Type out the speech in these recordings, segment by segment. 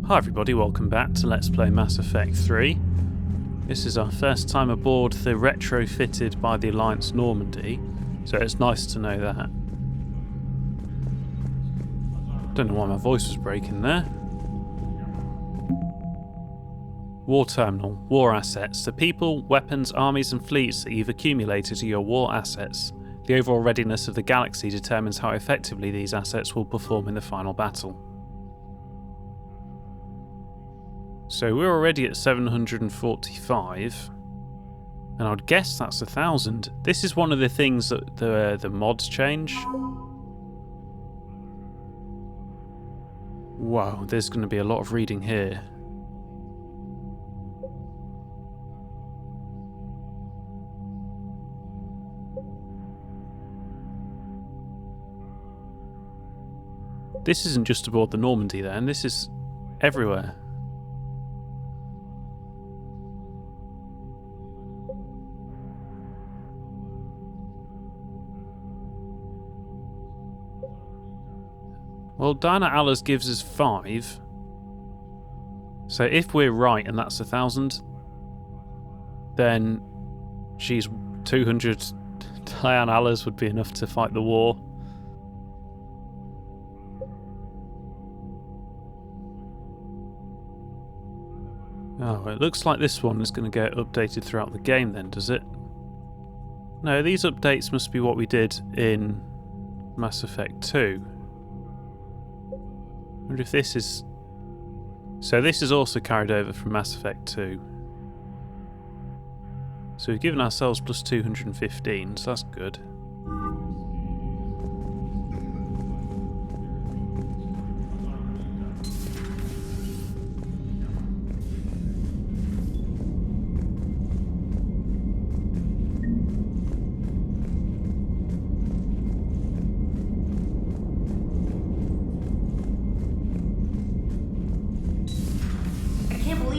Hi everybody, welcome back to Let's Play Mass Effect 3. This is our first time aboard the retrofitted by the Alliance Normandy, so it's nice to know that. Don't know why my voice was breaking there. War Terminal. War assets. The people, weapons, armies and fleets that you've accumulated are your war assets. The overall readiness of the galaxy determines how effectively these assets will perform in the final battle. So we're already at 745, and I'd guess that's 1,000. This is one of the things that the mods change. Wow, there's going to be a lot of reading here. This isn't just aboard the Normandy then, this is everywhere. Well, Diana Allers gives us 5. So if we're right and that's 1,000, then she's 200. Diana Allers would be enough to fight the war. Oh, it looks like this one is going to get updated throughout the game then, does it? No, these updates must be what we did in Mass Effect 2. I wonder if this is... So this is also carried over from Mass Effect 2. So we've given ourselves plus 215, so that's good.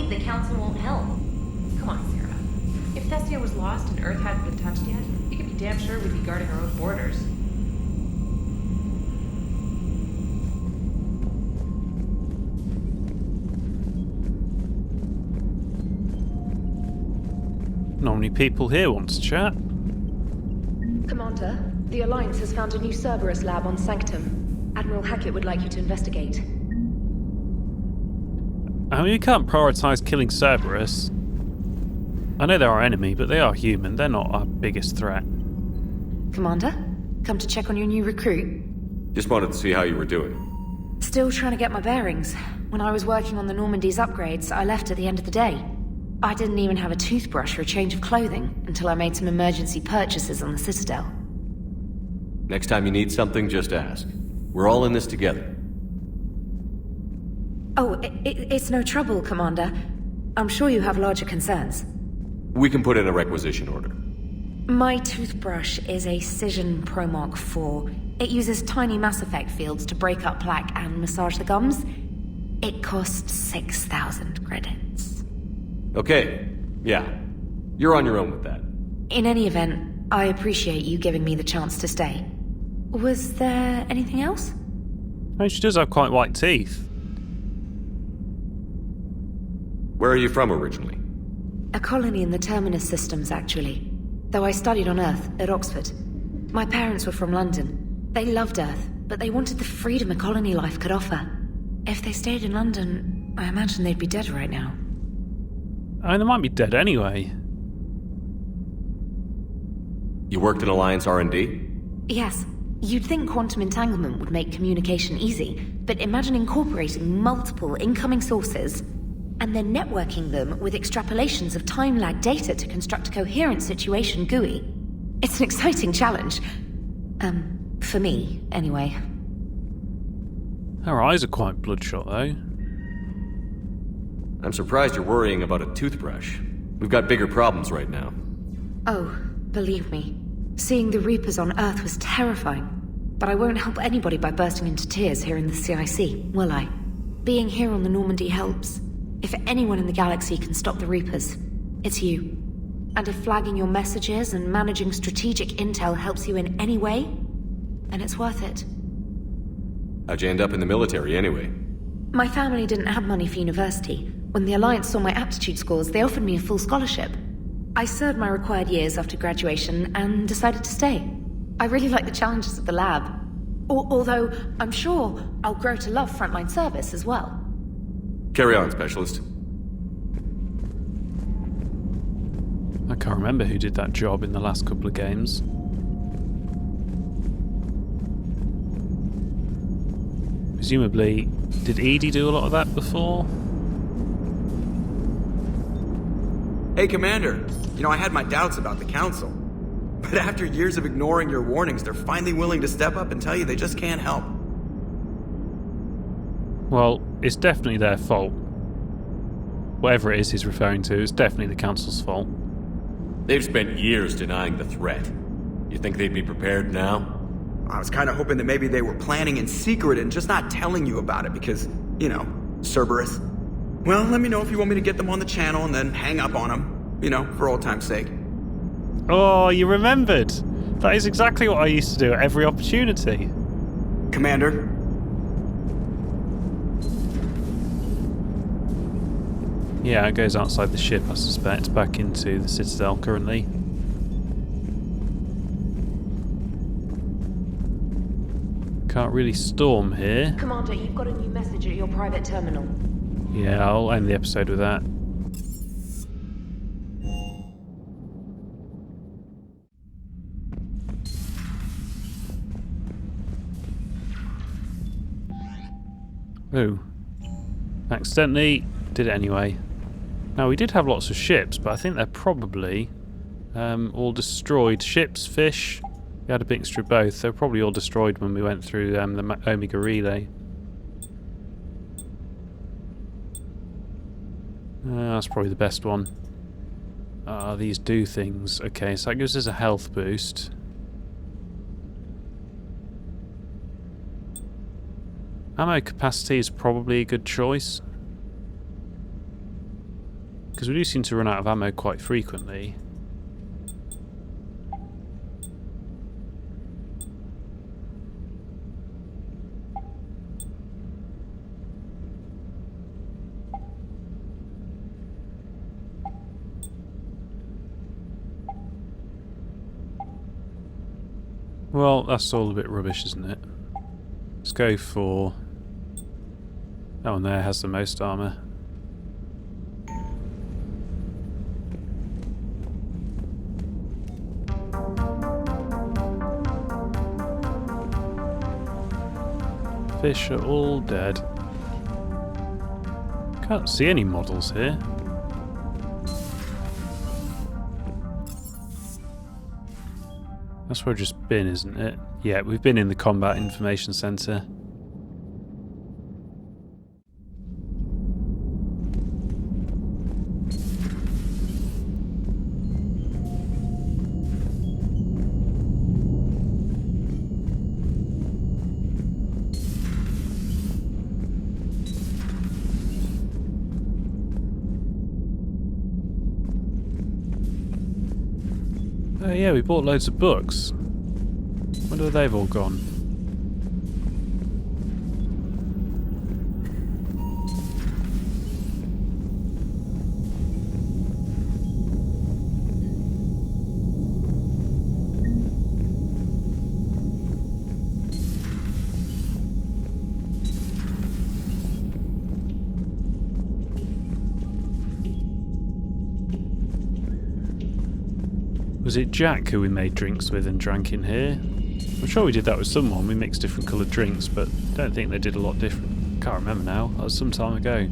The council won't help. Come on, Sarah. If Thestia was lost and Earth hadn't been touched yet, you can be damn sure we'd be guarding our own borders. Not many people here want to chat. Commander, the Alliance has found a new Cerberus lab on Sanctum. Admiral Hackett would like you to investigate. I mean, we can't prioritise killing Cerberus. I know they're our enemy, but they are human. They're not our biggest threat. Commander, come to check on your new recruit. Just wanted to see how you were doing. Still trying to get my bearings. When I was working on the Normandy's upgrades, I left at the end of the day. I didn't even have a toothbrush or a change of clothing until I made some emergency purchases on the Citadel. Next time you need something, just ask. We're all in this together. Oh, it's no trouble, Commander. I'm sure you have larger concerns. We can put in a requisition order. My toothbrush is a Cision Pro Mark IV. It uses tiny Mass Effect fields to break up plaque and massage the gums. It costs 6,000 credits. Okay, yeah. You're on your own with that. In any event, I appreciate you giving me the chance to stay. Was there anything else? Oh, she does have quite white teeth. Where are you from originally? A colony in the Terminus systems, actually. Though I studied on Earth, at Oxford. My parents were from London. They loved Earth, but they wanted the freedom a colony life could offer. If they stayed in London, I imagine they'd be dead right now. I mean, they might be dead anyway. You worked in Alliance R&D? Yes. You'd think quantum entanglement would make communication easy, but imagine incorporating multiple incoming sources and then networking them with extrapolations of time-lag data to construct a coherent situation GUI. It's an exciting challenge. For me, anyway. Her eyes are quite bloodshot, though. I'm surprised you're worrying about a toothbrush. We've got bigger problems right now. Oh, believe me. Seeing the Reapers on Earth was terrifying. But I won't help anybody by bursting into tears here in the CIC, will I? Being here on the Normandy helps. If anyone in the galaxy can stop the Reapers, it's you. And if flagging your messages and managing strategic intel helps you in any way, then it's worth it. How'd you end up in the military anyway? My family didn't have money for university. When the Alliance saw my aptitude scores, they offered me a full scholarship. I served my required years after graduation and decided to stay. I really like the challenges of the lab. Although, I'm sure I'll grow to love frontline service as well. Carry on, Specialist. I can't remember who did that job in the last couple of games. Presumably, did Edie do a lot of that before? Hey, Commander. You know, I had my doubts about the Council. But after years of ignoring your warnings, they're finally willing to step up and tell you they just can't help. Well, it's definitely their fault. Whatever it is he's referring to, it's definitely the Council's fault. They've spent years denying the threat. You think they'd be prepared now? I was kind of hoping that maybe they were planning in secret and just not telling you about it because, you know, Cerberus. Well, let me know if you want me to get them on the channel and then hang up on them. You know, for old time's sake. Oh, you remembered! That is exactly what I used to do at every opportunity. Commander? Yeah, it goes outside the ship, I suspect, back into the Citadel currently. Can't really storm here. Commander, you've got a new message at your private terminal. Yeah, I'll end the episode with that. Ooh. Accidentally did it anyway. Now, we did have lots of ships, but I think they're probably all destroyed. Ships, fish, we had a mixture of both. They were probably all destroyed when we went through the Omega Relay. That's probably the best one. These do things. Okay, so that gives us a health boost. Ammo capacity is probably a good choice. Because we do seem to run out of ammo quite frequently. Well, that's all a bit rubbish, isn't it? Let's go for... that one there has the most armour. Fish are all dead. Can't see any models here. That's where we've just been, isn't it? Yeah, we've been in the Combat Information Centre. Oh yeah, we bought loads of books. Wonder where they've all gone. Was it Jack who we made drinks with and drank in here? I'm sure we did that with someone. We mixed different coloured drinks, but I don't think they did a lot different. Can't remember now. That was some time ago.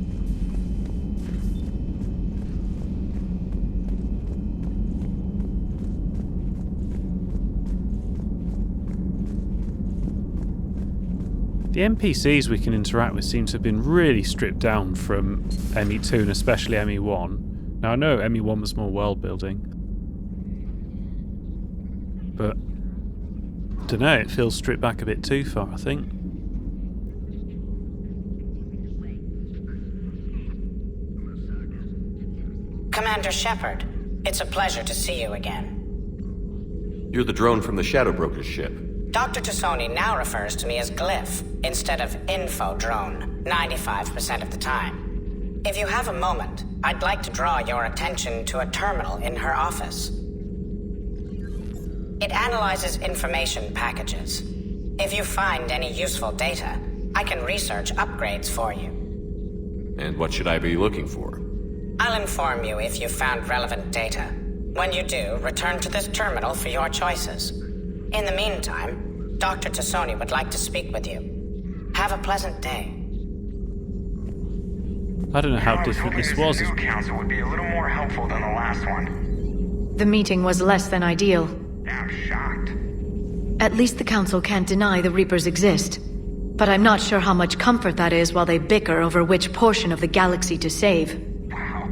The NPCs we can interact with seem to have been really stripped down from ME2 and especially ME1. Now I know ME1 was more world building, but I don't know, it feels stripped back a bit too far, I think. Commander Shepard, it's a pleasure to see you again. You're the drone from the Shadow Broker's ship. Dr. Tassoni now refers to me as Glyph instead of Info Drone 95% of the time. If you have a moment, I'd like to draw your attention to a terminal in her office. It analyzes information packages. If you find any useful data, I can research upgrades for you. And what should I be looking for? I'll inform you if you've found relevant data. When you do, return to this terminal for your choices. In the meantime, Dr. Tassoni would like to speak with you. Have a pleasant day. I don't know how different this was. The new council would be a little more helpful than the last one. The meeting was less than ideal. I'm shocked. At least the council can't deny the Reapers exist. But I'm not sure how much comfort that is while they bicker over which portion of the galaxy to save. Wow.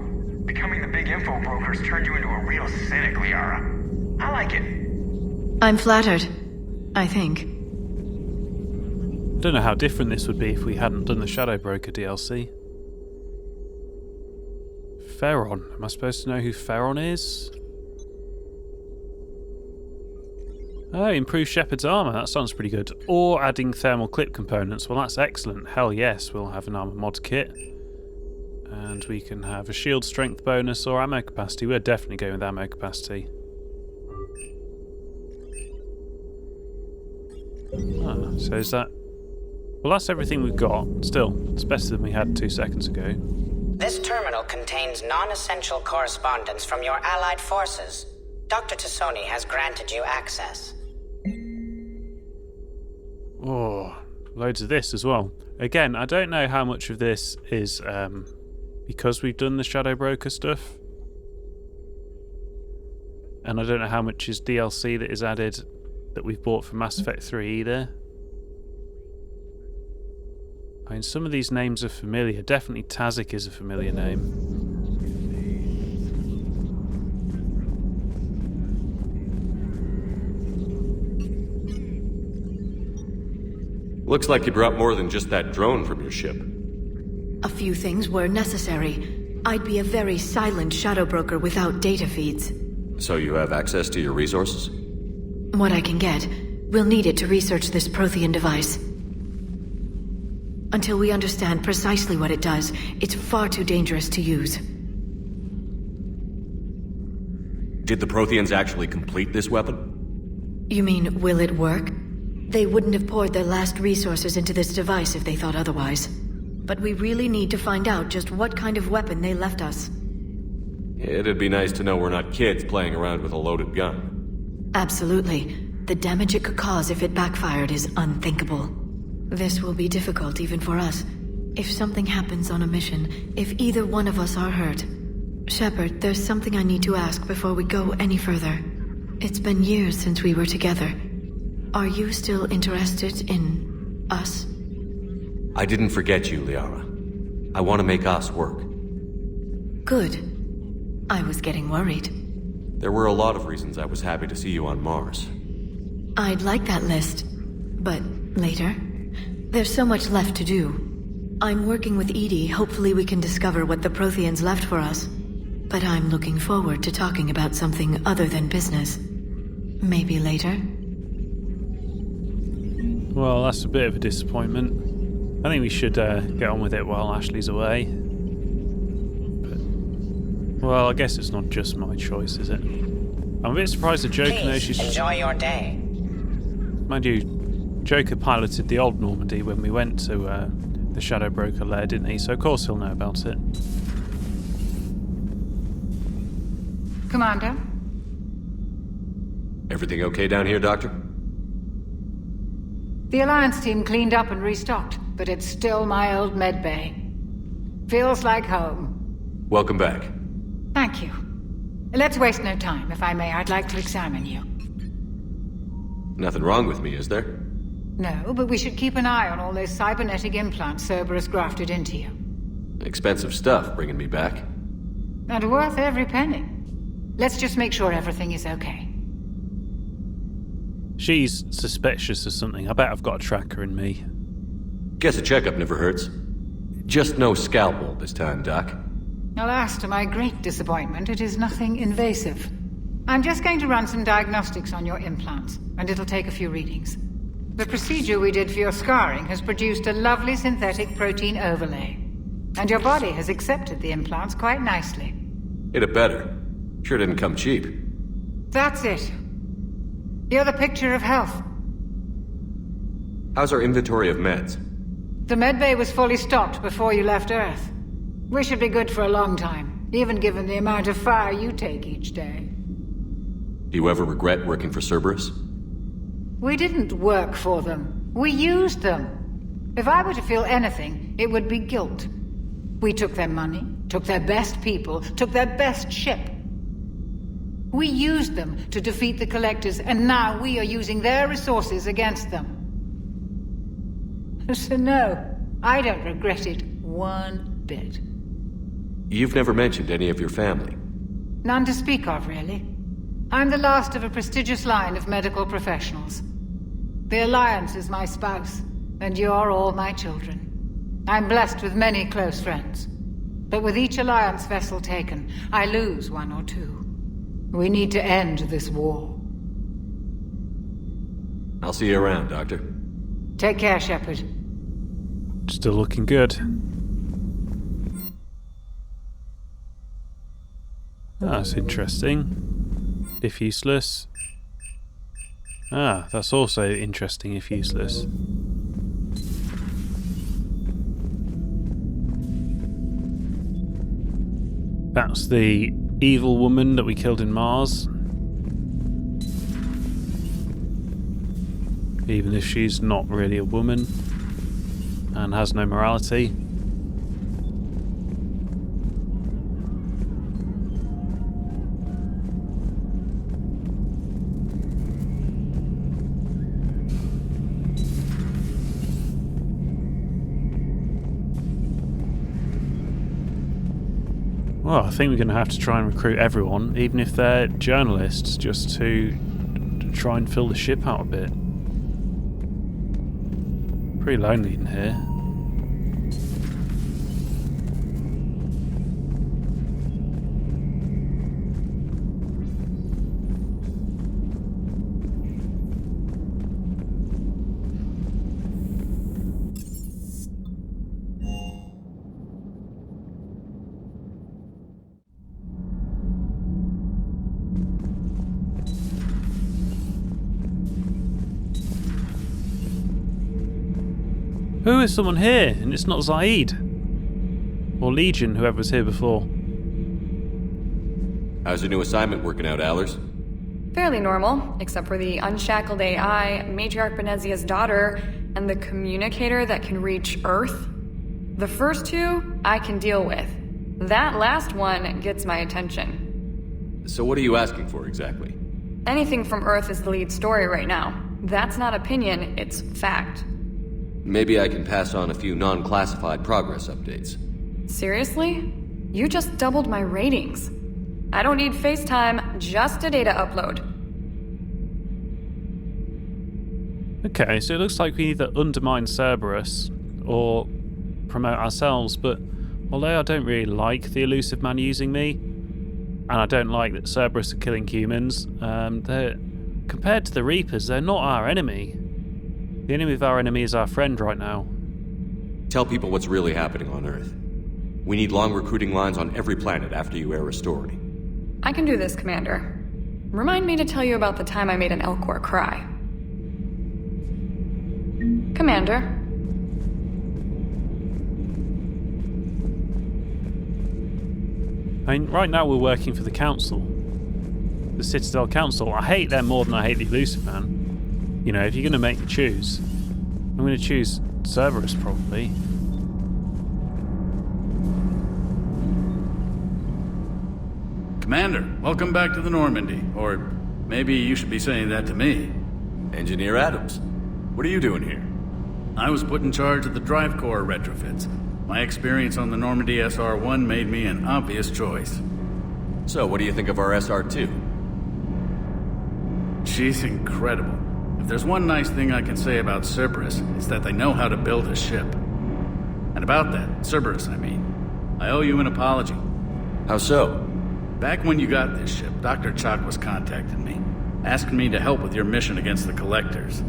Becoming the big info broker's turned you into a real cynic, Liara. I like it. I'm flattered. I think. I don't know how different this would be if we hadn't done the Shadow Broker DLC. Ferron. Am I supposed to know who Ferron is? Oh, improve Shepard's armor. That sounds pretty good. Or adding thermal clip components. Well, that's excellent. Hell yes, we'll have an armor mod kit. And we can have a shield strength bonus or ammo capacity. We're definitely going with ammo capacity. Ah, so is that... Well, that's everything we've got. Still, it's better than we had 2 seconds ago. This terminal contains non-essential correspondence from your allied forces. Dr. Tassoni has granted you access. Oh, loads of this as well. Again, I don't know how much of this is because we've done the Shadow Broker stuff. And I don't know how much is DLC that is added that we've bought for Mass Effect 3 either. I mean, some of these names are familiar. Definitely Tazik is a familiar name. Looks like you brought more than just that drone from your ship. A few things were necessary. I'd be a very silent shadow broker without data feeds. So you have access to your resources? What I can get. We'll need it to research this Prothean device. Until we understand precisely what it does, it's far too dangerous to use. Did the Protheans actually complete this weapon? You mean, will it work? They wouldn't have poured their last resources into this device if they thought otherwise. But we really need to find out just what kind of weapon they left us. It'd be nice to know we're not kids playing around with a loaded gun. Absolutely. The damage it could cause if it backfired is unthinkable. This will be difficult even for us. If something happens on a mission, if either one of us are hurt. Shepard, there's something I need to ask before we go any further. It's been years since we were together. Are you still interested in us? I didn't forget you, Liara. I want to make us work. Good. I was getting worried. There were a lot of reasons I was happy to see you on Mars. I'd like that list. But later? There's so much left to do. I'm working with Edie. Hopefully we can discover what the Protheans left for us. But I'm looking forward to talking about something other than business. Maybe later? Well, that's a bit of a disappointment. I think we should get on with it while Ashley's away. But, well, I guess it's not just my choice, is it? I'm a bit surprised that Joker knows she's... enjoy your day. Mind you, Joker piloted the old Normandy when we went to the Shadow Broker lair, didn't he? So of course he'll know about it. Commander? Everything okay down here, Doctor? The Alliance team cleaned up and restocked, but it's still my old med bay. Feels like home. Welcome back. Thank you. Let's waste no time. If I may, I'd like to examine you. Nothing wrong with me, is there? No, but we should keep an eye on all those cybernetic implants Cerberus grafted into you. Expensive stuff bringing me back. And worth every penny. Let's just make sure everything is okay. She's suspicious of something. I bet I've got a tracker in me. Guess a checkup never hurts. Just no scalpel this time, Doc. Alas, to my great disappointment, it is nothing invasive. I'm just going to run some diagnostics on your implants, and it'll take a few readings. The procedure we did for your scarring has produced a lovely synthetic protein overlay. And your body has accepted the implants quite nicely. Hit it better. Sure didn't come cheap. That's it. You're the picture of health. How's our inventory of meds? The medbay was fully stocked before you left Earth. We should be good for a long time, even given the amount of fire you take each day. Do you ever regret working for Cerberus? We didn't work for them. We used them. If I were to feel anything, it would be guilt. We took their money, took their best people, took their best ship. We used them to defeat the Collectors, and now we are using their resources against them. So no, I don't regret it one bit. You've never mentioned any of your family. None to speak of, really. I'm the last of a prestigious line of medical professionals. The Alliance is my spouse, and you're all my children. I'm blessed with many close friends. But with each Alliance vessel taken, I lose one or two. We need to end this war. I'll see you around, Doctor. Take care, Shepard. Still looking good. That's interesting. If useless. Ah, that's also interesting if useless. That's the evil woman that we killed in Mars. Even if she's not really a woman and has no morality. Well, I think we're going to have to try and recruit everyone, even if they're journalists, just to try and fill the ship out a bit. Pretty lonely in here. Who is someone here? And it's not Zaid. Or Legion, whoever was here before. How's your new assignment working out, Allers? Fairly normal, except for the unshackled AI, Matriarch Benezia's daughter, and the communicator that can reach Earth. The first two, I can deal with. That last one gets my attention. So what are you asking for, exactly? Anything from Earth is the lead story right now. That's not opinion, it's fact. Maybe I can pass on a few non-classified progress updates. Seriously? You just doubled my ratings. I don't need FaceTime, just a data upload. Okay, so it looks like we either undermine Cerberus or promote ourselves, but although I don't really like the elusive man using me, and I don't like that Cerberus are killing humans, compared to the Reapers, they're not our enemy. The enemy of our enemy is our friend right now. Tell people what's really happening on Earth. We need long recruiting lines on every planet after you air a story. I can do this, Commander. Remind me to tell you about the time I made an Elcor cry. Commander. I mean, right now we're working for the Council. The Citadel Council. I hate them more than I hate the elusive man. You know, if you're going to make me choose, I'm going to choose Cerberus, probably. Commander, welcome back to the Normandy. Or maybe you should be saying that to me. Engineer Adams, what are you doing here? I was put in charge of the drive core retrofits. My experience on the Normandy SR-1 made me an obvious choice. So, what do you think of our SR-2? She's incredible. If there's one nice thing I can say about Cerberus, it's that they know how to build a ship. And about that, Cerberus, I mean, I owe you an apology. How so? Back when you got this ship, Dr. Chalk was contacting me, asking me to help with your mission against the Collectors.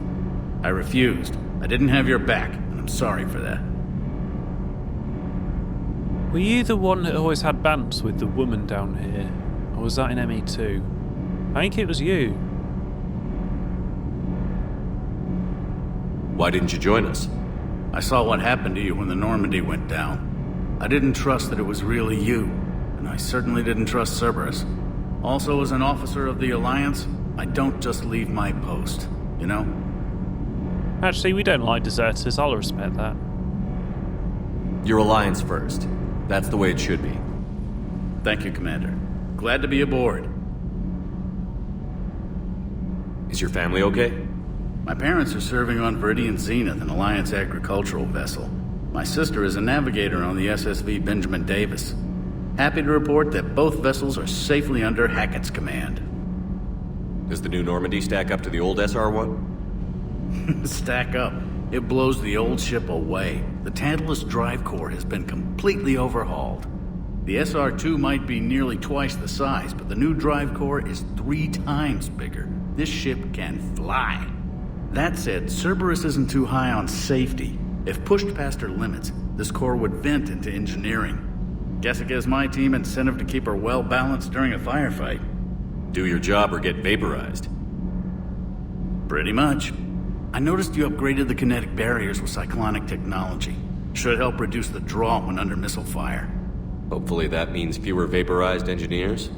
I refused. I didn't have your back, and I'm sorry for that. Were you the one that always had bants with the woman down here? Or was that in ME2? I think it was you. Why didn't you join us? I saw what happened to you when the Normandy went down. I didn't trust that it was really you, and I certainly didn't trust Cerberus. Also, as an officer of the Alliance, I don't just leave my post, you know? Actually, we don't like deserters. I'll respect that. Your Alliance first. That's the way it should be. Thank you, Commander. Glad to be aboard. Is your family okay? My parents are serving on Viridian Zenith, an Alliance agricultural vessel. My sister is a navigator on the SSV Benjamin Davis. Happy to report that both vessels are safely under Hackett's command. Does the new Normandy stack up to the old SR-1? Stack up. It blows the old ship away. The Tantalus drive core has been completely overhauled. The SR-2 might be nearly twice the size, but the new drive core is 3 times bigger. This ship can fly. That said, Cerberus isn't too high on safety. If pushed past her limits, this core would vent into engineering. Guess it gives my team incentive to keep her well balanced during a firefight. Do your job or get vaporized. Pretty much. I noticed you upgraded the kinetic barriers with cyclonic technology. Should help reduce the draw when under missile fire. Hopefully that means fewer vaporized engineers?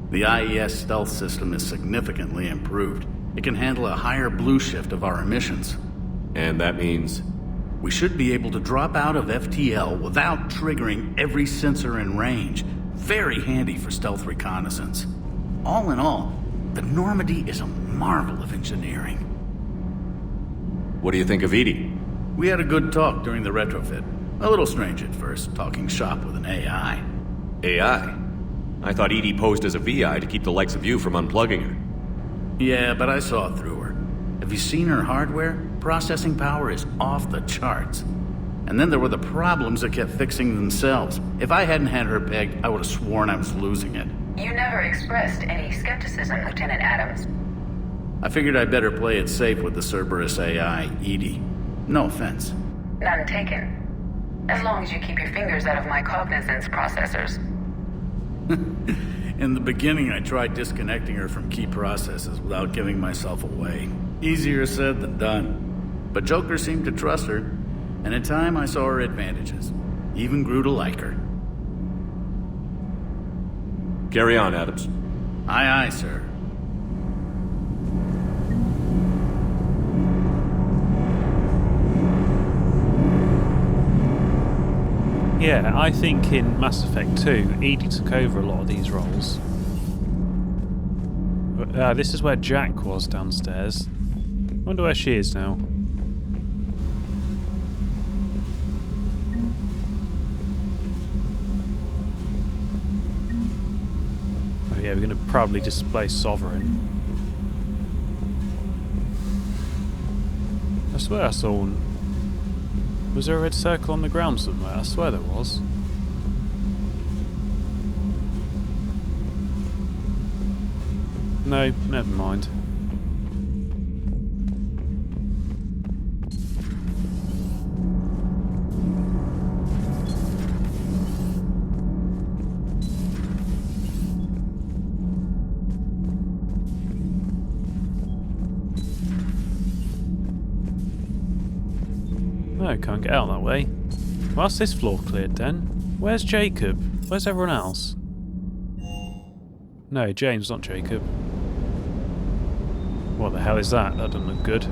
The IES stealth system is significantly improved. It can handle a higher blue shift of our emissions. And that means? We should be able to drop out of FTL without triggering every sensor in range. Very handy for stealth reconnaissance. All in all, the Normandy is a marvel of engineering. What do you think of Edie? We had a good talk during the retrofit. A little strange at first, talking shop with an AI. AI? I thought Edie posed as a VI to keep the likes of you from unplugging her. Yeah, but I saw through her. Have you seen her hardware? Processing power is off the charts. And then there were the problems that kept fixing themselves. If I hadn't had her pegged, I would have sworn I was losing it. You never expressed any skepticism, Lieutenant Adams. I figured I'd better play it safe with the Cerberus AI, Edie. No offense. None taken. As long as you keep your fingers out of my cognizance processors. In the beginning, I tried disconnecting her from key processes without giving myself away. Easier said than done. But Joker seemed to trust her, and in time I saw her advantages. Even grew to like her. Carry on, Adams. Aye, aye, sir. Yeah, I think in Mass Effect 2, Edie took over a lot of these roles. This is where Jack was downstairs. Wonder where she is now. Oh yeah, we're going to probably display Sovereign. I swear I saw one. Was there a red circle on the ground somewhere? I swear there was. No, never mind. No, can't get out that way. Why's this floor cleared then? Where's Jacob? Where's everyone else? No, James, not Jacob. What the hell is that? That doesn't look good.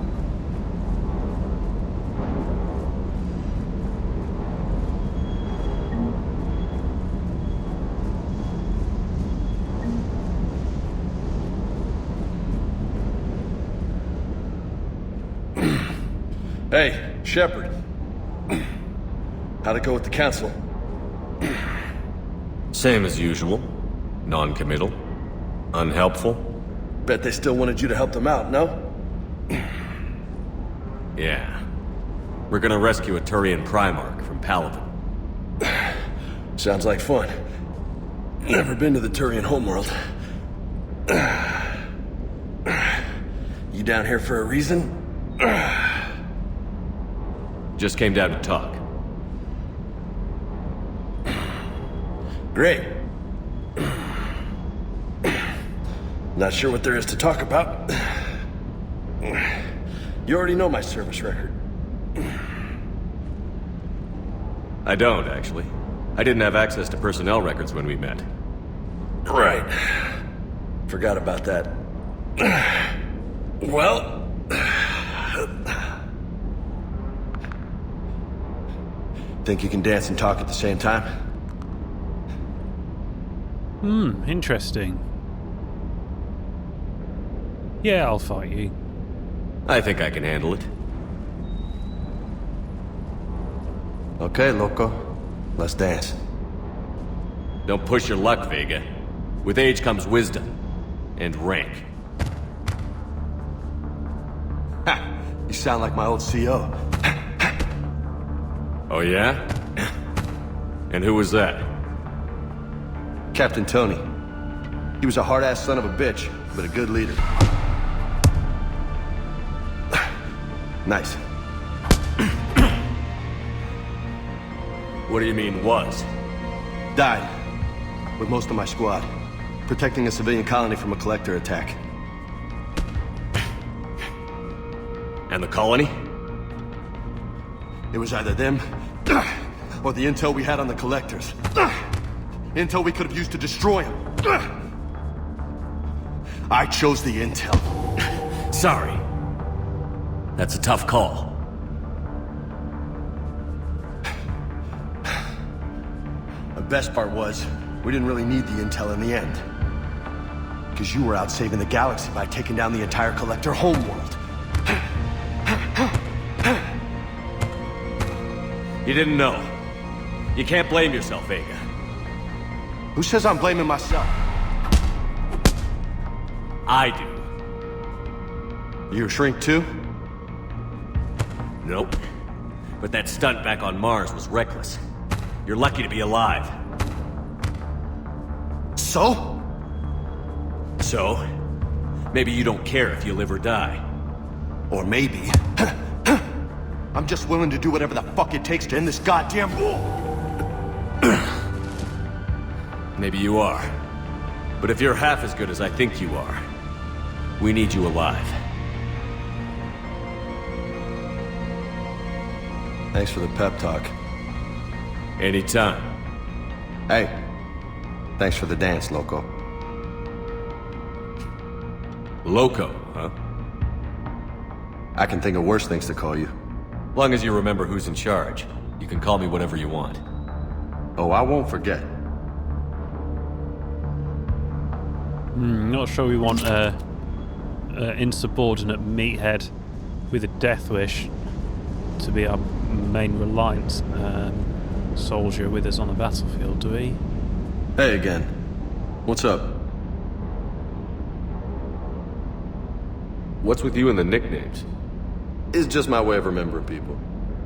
Hey, Shepard. How'd it go with the council? Same as usual. Non-committal. Unhelpful. Bet they still wanted you to help them out, no? Yeah. We're gonna rescue a Turian Primarch from Paladin. Sounds like fun. Never been to the Turian homeworld. You down here for a reason? Just came down to talk. Great. Not sure what there is to talk about. You already know my service record. I don't, actually. I didn't have access to personnel records when we met. Right. Forgot about that. Well... Think you can dance and talk at the same time? Interesting. Yeah, I'll fight you. I think I can handle it. Okay, loco. Let's dance. Don't push your luck, Vega. With age comes wisdom. And rank. Ha! You sound like my old CO. Oh yeah? And who was that? Captain Tony. He was a hard-ass son of a bitch, but a good leader. Nice. What do you mean, was? Died. With most of my squad. Protecting a civilian colony from a collector attack. And the colony? It was either them, or the intel we had on the collectors. Intel we could have used to destroy them. I chose the intel. Sorry. That's a tough call. The best part was, we didn't really need the intel in the end. Because you were out saving the galaxy by taking down the entire collector homeworld. You didn't know. You can't blame yourself, Vega. Who says I'm blaming myself? I do. You a shrink too? Nope. But that stunt back on Mars was reckless. You're lucky to be alive. So? So? Maybe you don't care if you live or die. Or maybe... I'm just willing to do whatever the fuck it takes to end this goddamn war! Maybe you are. But if you're half as good as I think you are, we need you alive. Thanks for the pep talk. Anytime. Hey, thanks for the dance, loco. Loco, huh? I can think of worse things to call you. Long as you remember who's in charge, you can call me whatever you want. Oh, I won't forget. Not sure we want a insubordinate meathead with a death wish to be our main reliant soldier with us on the battlefield, do we? Hey again. What's up? What's with you and the nicknames? It's just my way of remembering people.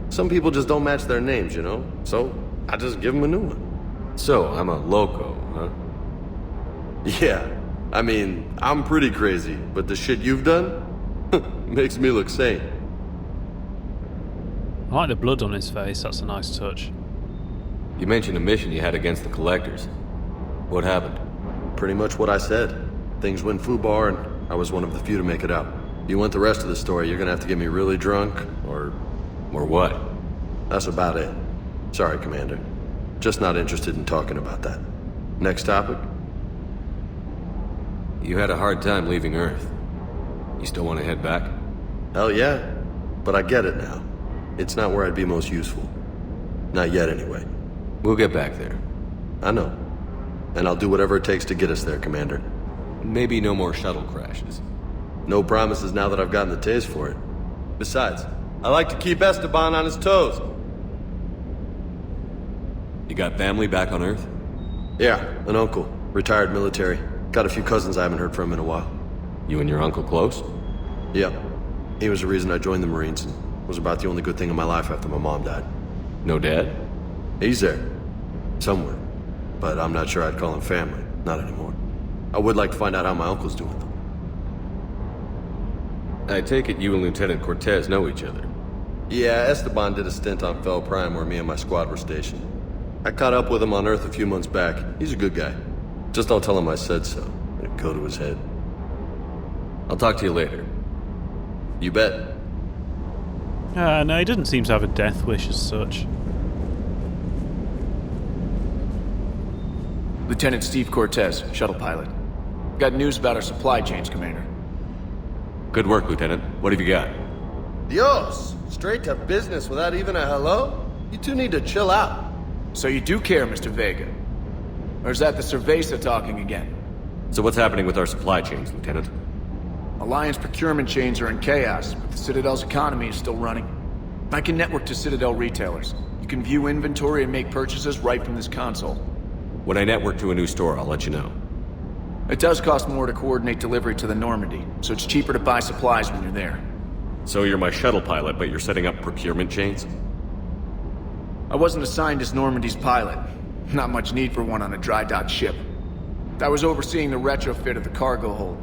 Some people just don't match their names, you know? So, I just give them a new one. So, I'm a loco, huh? Yeah. I mean, I'm pretty crazy, but the shit you've done makes me look sane. I like the blood on his face, that's a nice touch. You mentioned a mission you had against the Collectors. What happened? Pretty much what I said. Things went foobar, and I was one of the few to make it out. If you want the rest of the story, you're gonna have to get me really drunk, or what? That's about it. Sorry, Commander. Just not interested in talking about that. Next topic? You had a hard time leaving Earth. You still want to head back? Hell yeah. But I get it now. It's not where I'd be most useful. Not yet, anyway. We'll get back there. I know. And I'll do whatever it takes to get us there, Commander. Maybe no more shuttle crashes. No promises now that I've gotten the taste for it. Besides, I like to keep Esteban on his toes. You got family back on Earth? Yeah, an uncle. Retired military. Got a few cousins I haven't heard from in a while. You and your uncle close? Yep. He was the reason I joined the Marines and was about the only good thing in my life after my mom died. No dad? He's there. Somewhere. But I'm not sure I'd call him family. Not anymore. I would like to find out how my uncle's doing, though. I take it you and Lieutenant Cortez know each other. Yeah, Esteban did a stint on Fel Prime where me and my squad were stationed. I caught up with him on Earth a few months back. He's a good guy. Just don't tell him I said so. It'd go to his head. I'll talk to you later. You bet. No, he doesn't seem to have a death wish as such. Lieutenant Steve Cortez, shuttle pilot. Got news about our supply chains, Commander. Good work, Lieutenant. What have you got? Dios! Straight to business without even a hello? You two need to chill out. So you do care, Mr. Vega? Or is that the Cerveza talking again? So what's happening with our supply chains, Lieutenant? Alliance procurement chains are in chaos, but the Citadel's economy is still running. I can network to Citadel retailers. You can view inventory and make purchases right from this console. When I network to a new store, I'll let you know. It does cost more to coordinate delivery to the Normandy, so it's cheaper to buy supplies when you're there. So you're my shuttle pilot, but you're setting up procurement chains? I wasn't assigned as Normandy's pilot. Not much need for one on a dry dock ship. I was overseeing the retrofit of the cargo hold.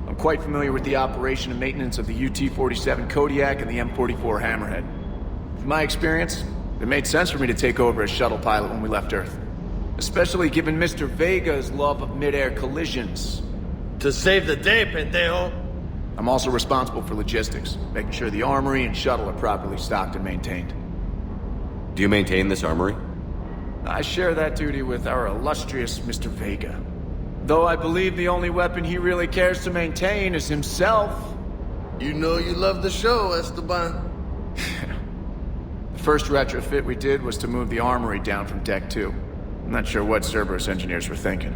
I'm quite familiar with the operation and maintenance of the UT-47 Kodiak and the M44 Hammerhead. From my experience, it made sense for me to take over as shuttle pilot when we left Earth. Especially given Mr. Vega's love of mid-air collisions. To save the day, pendejo! I'm also responsible for logistics, making sure the armory and shuttle are properly stocked and maintained. Do you maintain this armory? I share that duty with our illustrious Mr. Vega. Though I believe the only weapon he really cares to maintain is himself. You know you love the show, Esteban. The first retrofit we did was to move the armory down from Deck 2. I'm not sure what Cerberus engineers were thinking.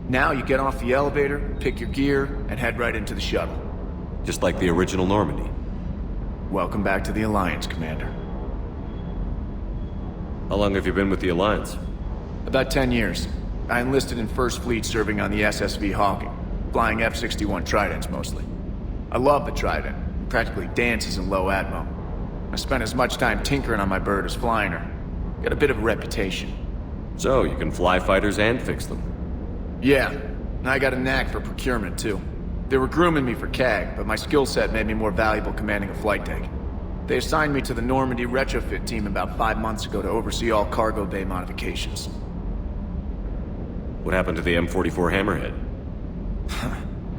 Now you get off the elevator, pick your gear, and head right into the shuttle. Just like the original Normandy. Welcome back to the Alliance, Commander. How long have you been with the Alliance? About 10 years. I enlisted in First Fleet serving on the SSV Hawking, flying F-61 Tridents mostly. I love the Trident. It practically dances in low atmo. I spent as much time tinkering on my bird as flying her. Got a bit of a reputation. So, you can fly fighters and fix them? Yeah, and I got a knack for procurement too. They were grooming me for CAG, but my skill set made me more valuable commanding a flight deck. They assigned me to the Normandy retrofit team about 5 months ago to oversee all cargo bay modifications. What happened to the M44 Hammerhead?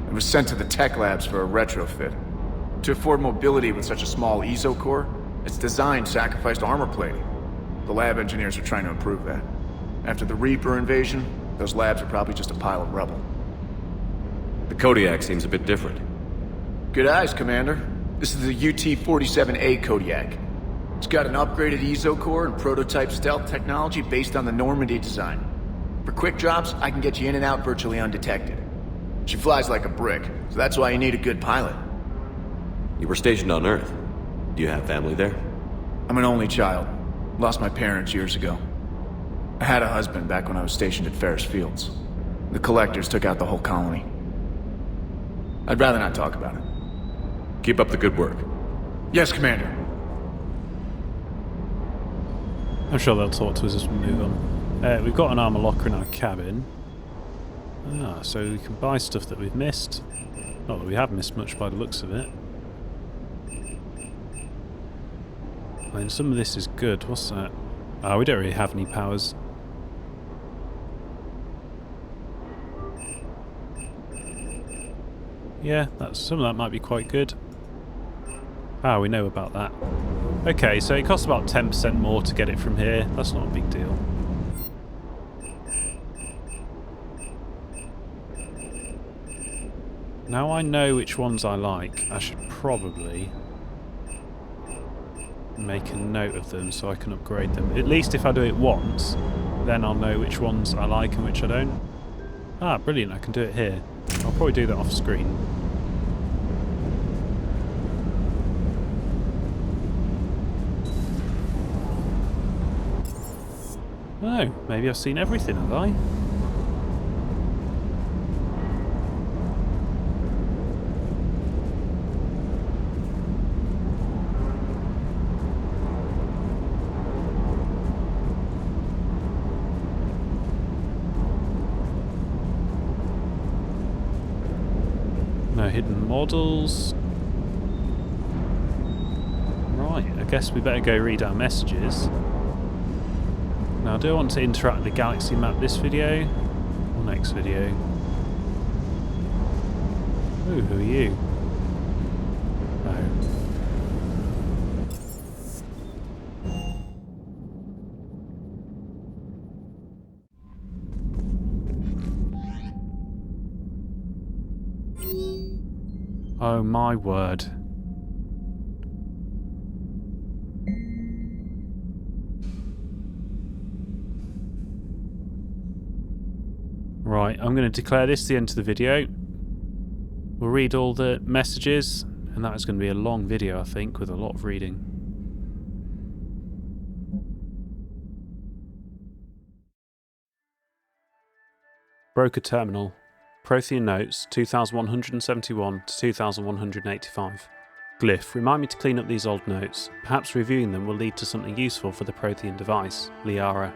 It was sent to the tech labs for a retrofit. To afford mobility with such a small ESO core, its design sacrificed armor plating. The lab engineers are trying to improve that. After the Reaper invasion, those labs are probably just a pile of rubble. The Kodiak seems a bit different. Good eyes, Commander. This is the UT-47A Kodiak. It's got an upgraded ESO core and prototype stealth technology based on the Normandy design. For quick drops, I can get you in and out virtually undetected. She flies like a brick, so that's why you need a good pilot. You were stationed on Earth. Do you have family there? I'm an only child. Lost my parents years ago. I had a husband back when I was stationed at Ferris Fields. The collectors took out the whole colony. I'd rather not talk about it. Keep up the good work. Yes, Commander. I'm sure they'll talk to us as we move on. We've got an armor locker in our cabin. So we can buy stuff that we've missed. Not that we have missed much by the looks of it. I mean, some of this is good. What's that? We don't really have any powers. Yeah, some of that might be quite good. We know about that. Okay, so it costs about 10% more to get it from here. That's not a big deal. Now I know which ones I like, I should probably make a note of them so I can upgrade them. At least if I do it once, then I'll know which ones I like and which I don't. Brilliant, I can do it here. I'll probably do that off screen. Oh, maybe I've seen everything, have I? No hidden models. Right, guess we better go read our messages. Now, do I want to interact with the galaxy map this video? Or next video? Ooh, who are you? No. Oh my word. Right, I'm going to declare this the end of the video. We'll read all the messages, and that is going to be a long video, I think, with a lot of reading. Broker Terminal. Prothean Notes, 2171 to 2185. Glyph, remind me to clean up these old notes. Perhaps reviewing them will lead to something useful for the Prothean device. Liara.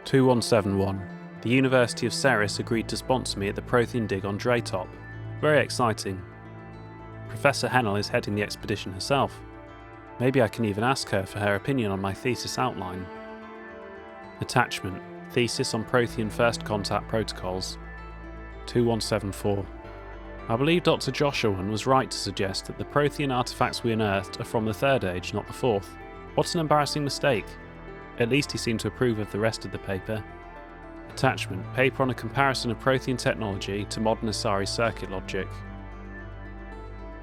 2171. The University of Ceres agreed to sponsor me at the Prothean dig on Draytop. Very exciting. Professor Hennel is heading the expedition herself. Maybe I can even ask her for her opinion on my thesis outline. Attachment. Thesis on Prothean First Contact Protocols. 2174. I believe Dr. Joshuan was right to suggest that the Prothean artifacts we unearthed are from the Third Age, not the Fourth. What an embarrassing mistake. At least he seemed to approve of the rest of the paper. Attachment. Paper on a comparison of Prothean technology to modern Asari circuit logic.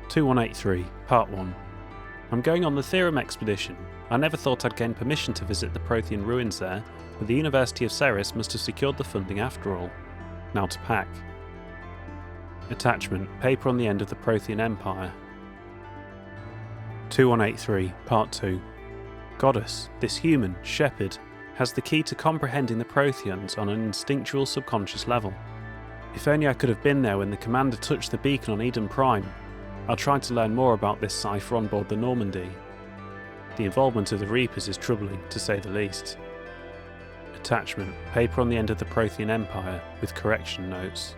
2183. Part 1. I'm going on the Theorem expedition. I never thought I'd gain permission to visit the Prothean ruins there, but the University of Ceres must have secured the funding after all. Now to pack. Attachment. Paper on the end of the Prothean Empire. 2183. Part 2. Goddess, this human, Shepard, has the key to comprehending the Protheans on an instinctual subconscious level. If only I could have been there when the commander touched the beacon on Eden Prime. I'll try to learn more about this cipher on board the Normandy. The involvement of the Reapers is troubling, to say the least. Attachment. Paper on the end of the Prothean Empire, with correction notes.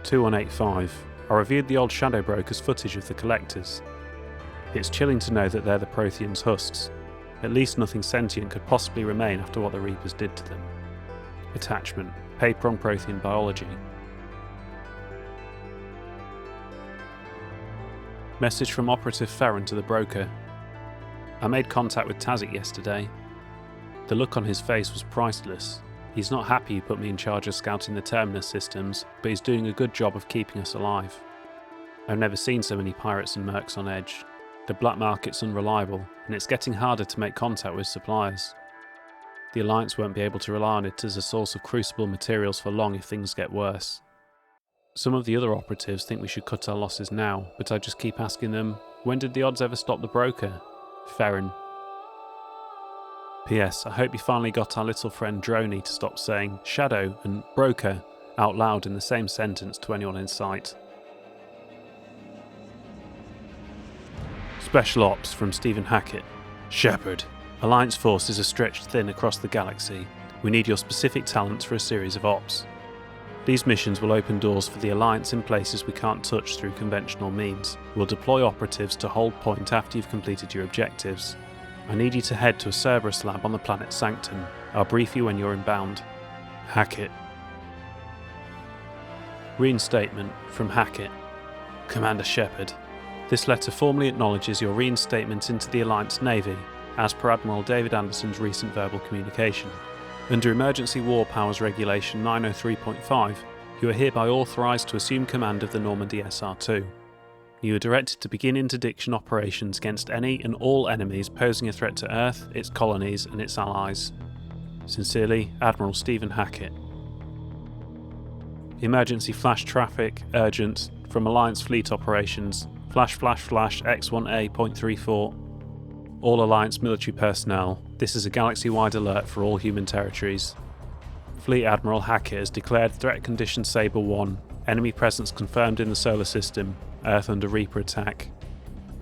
2185. I reviewed the old Shadow Broker's footage of the Collectors. It's chilling to know that they're the Protheans' husks. At least nothing sentient could possibly remain after what the Reapers did to them. Attachment. Paper on Prothean biology. Message from Operative Ferron to the Broker. I made contact with Tazik yesterday. The look on his face was priceless. He's not happy you put me in charge of scouting the Terminus systems, but he's doing a good job of keeping us alive. I've never seen so many pirates and mercs on edge. The black market's unreliable, and it's getting harder to make contact with suppliers. The Alliance won't be able to rely on it as a source of crucible materials for long if things get worse. Some of the other operatives think we should cut our losses now, but I just keep asking them, when did the odds ever stop the Broker? Ferron. P.S. I hope you finally got our little friend Droney to stop saying Shadow and Broker out loud in the same sentence to anyone in sight. Special Ops from Stephen Hackett. Shepard. Alliance forces are stretched thin across the galaxy. We need your specific talents for a series of ops. These missions will open doors for the Alliance in places we can't touch through conventional means. We'll deploy operatives to hold point after you've completed your objectives. I need you to head to a Cerberus lab on the planet Sanctum. I'll brief you when you're inbound. Hackett. Reinstatement from Hackett. Commander Shepard. This letter formally acknowledges your reinstatement into the Alliance Navy, as per Admiral David Anderson's recent verbal communication. Under Emergency War Powers Regulation 903.5, you are hereby authorised to assume command of the Normandy SR2. You are directed to begin interdiction operations against any and all enemies posing a threat to Earth, its colonies and its allies. Sincerely, Admiral Stephen Hackett. Emergency flash traffic, urgent, from Alliance Fleet Operations, flash X1A.34. All Alliance military personnel, this is a galaxy-wide alert for all human territories. Fleet Admiral Hackett has declared threat condition Sabre 1, enemy presence confirmed in the solar system, Earth under Reaper attack.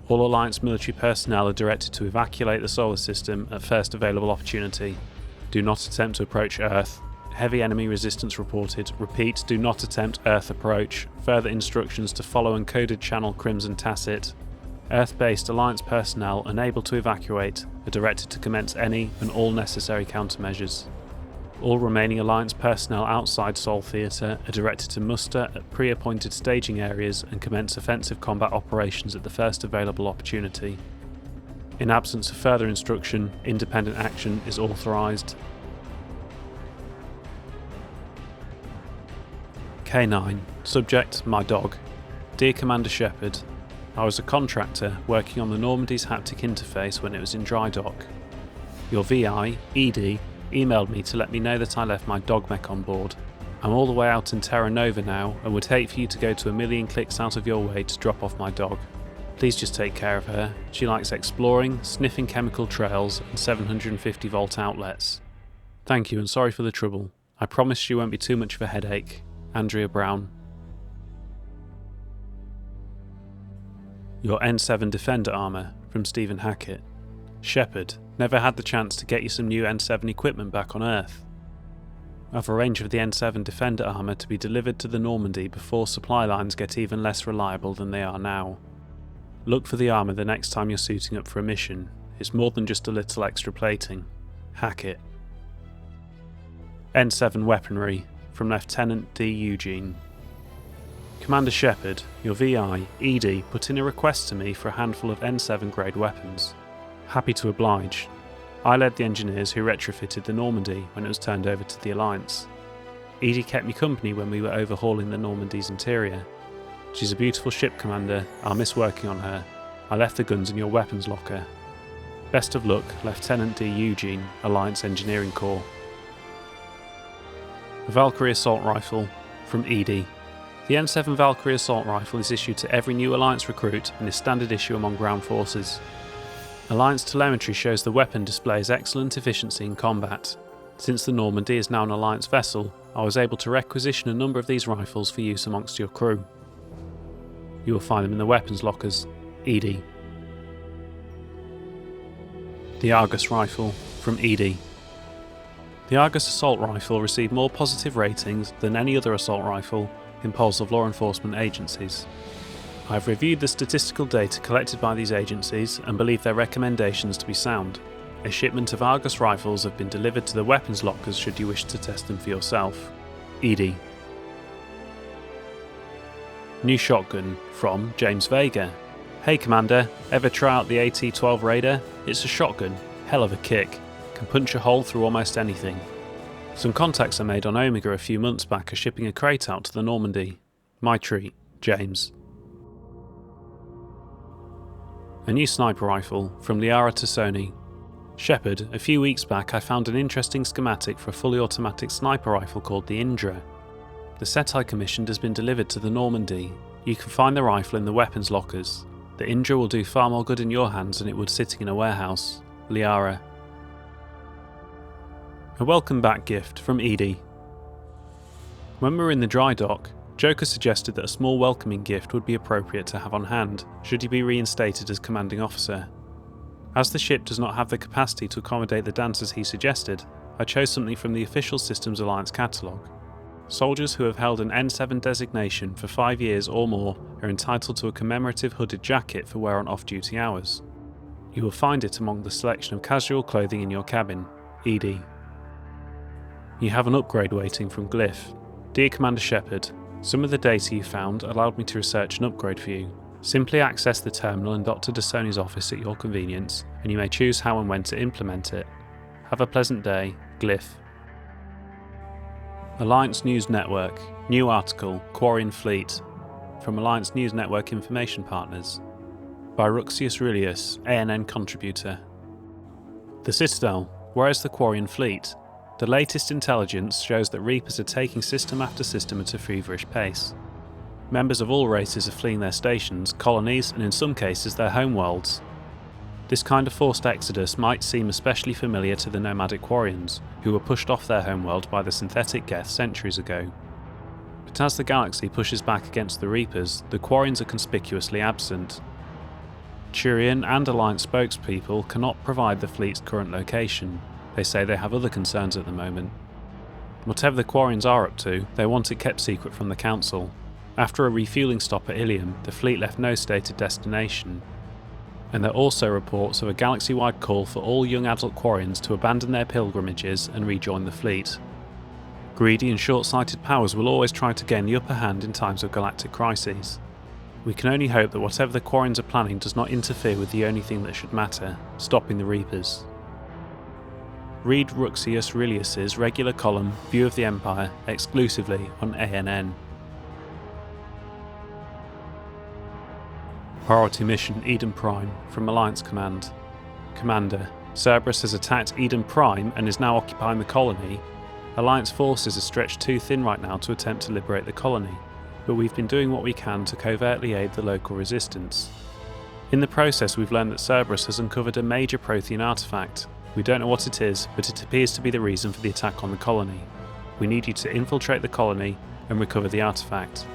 All Alliance military personnel are directed to evacuate the solar system at first available opportunity. Do not attempt to approach Earth. Heavy enemy resistance reported. Repeat, do not attempt Earth approach. Further instructions to follow encoded channel Crimson Tacit. Earth-based Alliance personnel unable to evacuate are directed to commence any and all necessary countermeasures. All remaining Alliance personnel outside Sol Theatre are directed to muster at pre-appointed staging areas and commence offensive combat operations at the first available opportunity. In absence of further instruction, independent action is authorised. K9. Subject: my dog. Dear Commander Shepard, I was a contractor working on the Normandy's haptic interface when it was in dry dock. Your VI, ED, emailed me to let me know that I left my dog mech on board. I'm all the way out in Terra Nova now and would hate for you to go to a million clicks out of your way to drop off my dog. Please just take care of her. She likes exploring, sniffing chemical trails and 750 volt outlets. Thank you and sorry for the trouble. I promise she won't be too much of a headache. Andrea Brown. Your N7 Defender armour from Stephen Hackett. Shepard, never had the chance to get you some new N7 equipment back on Earth. I've arranged for the N7 Defender armour to be delivered to the Normandy before supply lines get even less reliable than they are now. Look for the armour the next time you're suiting up for a mission. It's more than just a little extra plating. Hackett. N7 Weaponry from Lieutenant D. Eugene. Commander Shepard, your VI, ED, put in a request to me for a handful of N7 grade weapons. Happy to oblige. I led the engineers who retrofitted the Normandy when it was turned over to the Alliance. ED kept me company when we were overhauling the Normandy's interior. She's a beautiful ship, Commander. I'll miss working on her. I left the guns in your weapons locker. Best of luck, Lieutenant D. Eugene, Alliance Engineering Corps. A Valkyrie Assault Rifle from ED. The N7 Valkyrie Assault Rifle is issued to every new Alliance recruit and is standard issue among ground forces. Alliance telemetry shows the weapon displays excellent efficiency in combat. Since the Normandy is now an Alliance vessel, I was able to requisition a number of these rifles for use amongst your crew. You will find them in the weapons lockers. ED. The Argus Rifle from ED. The Argus Assault Rifle received more positive ratings than any other assault rifle in polls of law enforcement agencies. I have reviewed the statistical data collected by these agencies and believe their recommendations to be sound. A shipment of Argus rifles have been delivered to the weapons lockers should you wish to test them for yourself. ED. New shotgun from James Vega. Hey Commander, ever try out the AT-12 Raider? It's a shotgun, hell of a kick. Can punch a hole through almost anything. Some contacts I made on Omega a few months back are shipping a crate out to the Normandy. My treat, James. A new sniper rifle from Liara Tassoni. Shepard, a few weeks back I found an interesting schematic for a fully automatic sniper rifle called the Indra. The set I commissioned has been delivered to the Normandy. You can find the rifle in the weapons lockers. The Indra will do far more good in your hands than it would sitting in a warehouse. Liara. A welcome back gift from Edie. When we were in the dry dock, Joker suggested that a small welcoming gift would be appropriate to have on hand should he be reinstated as commanding officer. As the ship does not have the capacity to accommodate the dancers he suggested, I chose something from the official Systems Alliance catalogue. Soldiers who have held an N7 designation for 5 years or more are entitled to a commemorative hooded jacket for wear on off-duty hours. You will find it among the selection of casual clothing in your cabin. ED. You have an upgrade waiting from Glyph. Dear Commander Shepard, some of the data you found allowed me to research an upgrade for you. Simply access the terminal in Dr. Dasoni's office at your convenience, and you may choose how and when to implement it. Have a pleasant day, Glyph. Alliance News Network. New article, Quarian Fleet. From Alliance News Network Information Partners. By Ruxius Aurelius, ANN contributor. The Citadel. Where is the Quarian Fleet? The latest intelligence shows that Reapers are taking system after system at a feverish pace. Members of all races are fleeing their stations, colonies, and in some cases their homeworlds. This kind of forced exodus might seem especially familiar to the nomadic Quarians, who were pushed off their homeworld by the synthetic Geth centuries ago. But as the galaxy pushes back against the Reapers, the Quarians are conspicuously absent. Turian and Alliance spokespeople cannot provide the fleet's current location. They say they have other concerns at the moment. Whatever the Quarians are up to, they want it kept secret from the Council. After a refueling stop at Ilium, the fleet left no stated destination. And there are also reports of a galaxy-wide call for all young adult Quarians to abandon their pilgrimages and rejoin the fleet. Greedy and short-sighted powers will always try to gain the upper hand in times of galactic crises. We can only hope that whatever the Quarians are planning does not interfere with the only thing that should matter, stopping the Reapers. Read Ruxius Aurelius's regular column, View of the Empire, exclusively on ANN. Priority Mission Eden Prime from Alliance Command. Commander, Cerberus has attacked Eden Prime and is now occupying the colony. Alliance forces are stretched too thin right now to attempt to liberate the colony, but we've been doing what we can to covertly aid the local resistance. In the process, we've learned that Cerberus has uncovered a major Prothean artifact. We don't know what it is, but it appears to be the reason for the attack on the colony. We need you to infiltrate the colony and recover the artifact.